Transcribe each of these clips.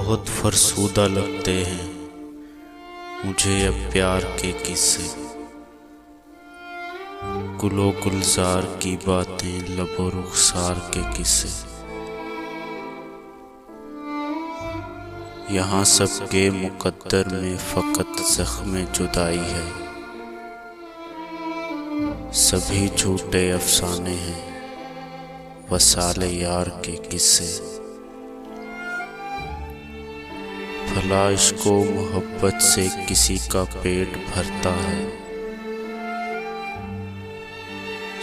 बहुत फरसूदा लगते हैं मुझे अब प्यार के किस्से। गुलो गुलजार की बातें, लबो रुखसार के किस्से। यहाँ सबके मुकद्दर में फ़कत ज़ख्म जुदाई है। सभी झूठे अफसाने हैं वसाले यार के किस्से। भला इश्को मोहब्बत से किसी का पेट भरता है।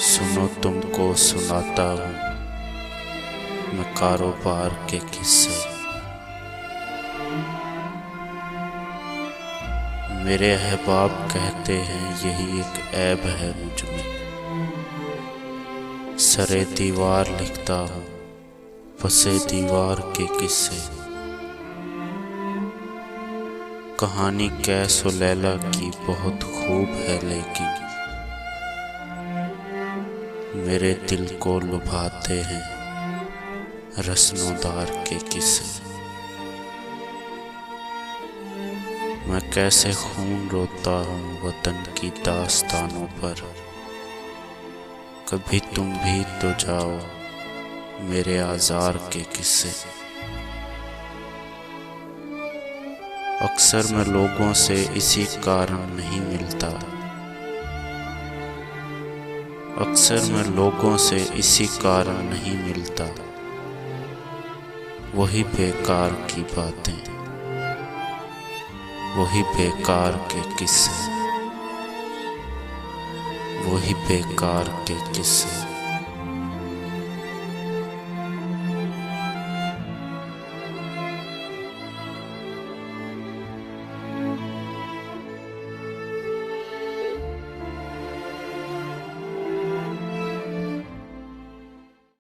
सुनो तुमको सुनाता हूँ मैं कारोबार के किस्से। मेरे अहबाब कहते हैं यही एक ऐब है मुझ में। सरे दीवार लिखता हूँ फंसे दीवार के किस्से। कहानी कैस और लैला की बहुत खूब है, लेकिन मेरे दिल को लुभाते हैं रस्मोदार के किस्से। मैं कैसे खून रोता हूँ वतन की दास्तानों पर। कभी तुम भी तो जाओ मेरे आज़ार के किस्से। अक्सर मैं लोगों से इसी कारण नहीं मिलता। अक्सर मैं लोगों से इसी कारण नहीं मिलता। वही बेकार की बातें, वही बेकार के किस्से, वही बेकार के किस्से।